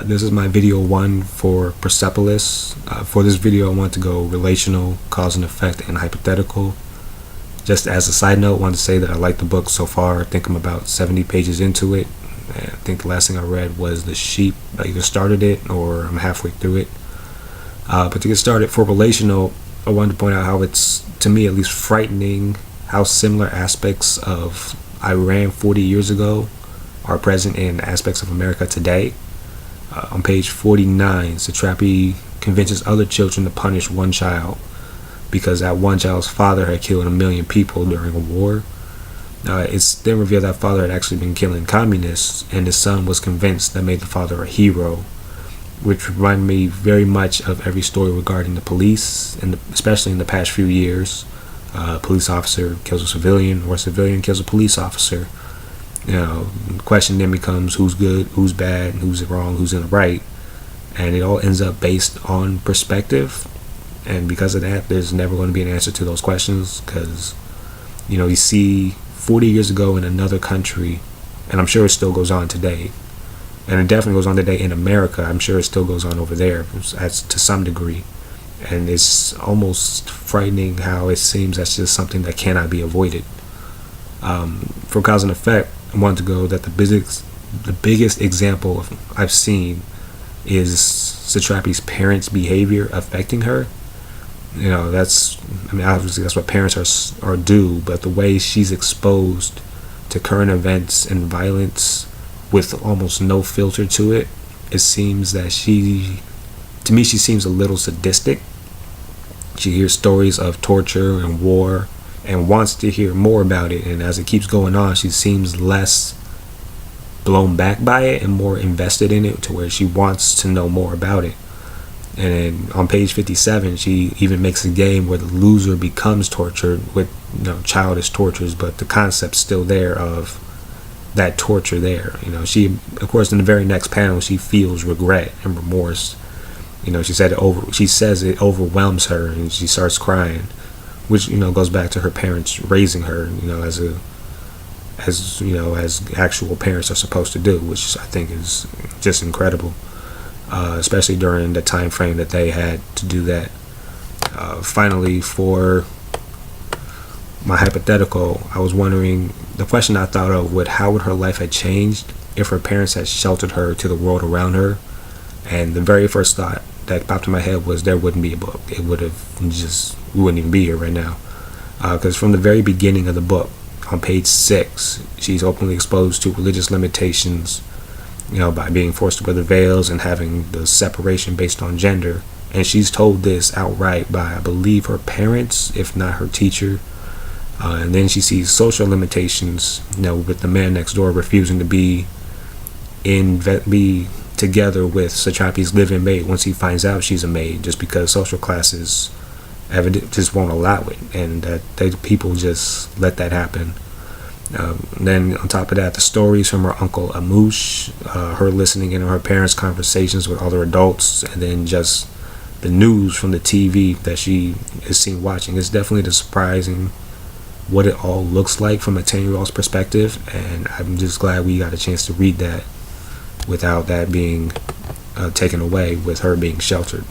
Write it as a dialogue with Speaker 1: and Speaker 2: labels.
Speaker 1: This is my video 1 for Persepolis. For this video I want to go relational, cause and effect, and hypothetical. Just as a side note, I want to say that I like the book so far. I think I'm about 70 pages into it. And I think the last thing I read was The Sheep. I either started it or I'm halfway through it. But to get started, for relational, I wanted to point out how it's, to me at least, frightening how similar aspects of Iran 40 years ago are present in aspects of America today. On page 49, Satrapi convinces other children to punish one child because that one child's father had killed 1 million people during a war. It's then revealed that father had actually been killing communists, and his son was convinced that made the father a hero, which reminded me very much of every story regarding the police, and especially in the past few years. A police officer kills a civilian, or a civilian kills a police officer. The question then becomes who's good, who's bad, who's wrong, who's in the right, and it all ends up based on perspective. And because of that, there's never going to be an answer to those questions, because you see 40 years ago in another country, and I'm sure it still goes on today, and it definitely goes on today in America. I'm sure it still goes on over there to some degree, and it's almost frightening how it seems that's just something that cannot be avoided. For cause and effect, I want to go that the biggest example I've seen is Satrapi's parents' behavior affecting her. Obviously that's what parents are do, but the way she's exposed to current events and violence with almost no filter to it, it seems that she seems a little sadistic. She hears stories of torture and war and wants to hear more about it, and as it keeps going on, she seems less blown back by it and more invested in it, to where she wants to know more about it. And then on page 57, she even makes a game where the loser becomes tortured with childish tortures, but the concept's still there of that torture there. She, of course, in the very next panel, she feels regret and remorse. She says it overwhelms her, and she starts crying, which goes back to her parents raising her, as actual parents are supposed to do, which I think is just incredible, especially during the time frame that they had to do that. Finally, for my hypothetical, I was wondering, the question I thought of how would her life have changed if her parents had sheltered her to the world around her? And the very first thought that popped in my head was there wouldn't be a book. We wouldn't even be here right now. Because from the very beginning of the book, on page 6, she's openly exposed to religious limitations, by being forced to wear the veils and having the separation based on gender. And she's told this outright by, I believe, her parents, if not her teacher. And then she sees social limitations, with the man next door refusing to be together with Satrapi's live-in maid once he finds out she's a maid, just because social classes just won't allow it, and that people just let that happen. Then on top of that, the stories from her uncle Amouche, her listening in on her parents' conversations with other adults, and then just the news from the TV that she is seen watching. It's definitely surprising what it all looks like from a 10-year-old's perspective, and I'm just glad we got a chance to read that without that being taken away, with her being sheltered.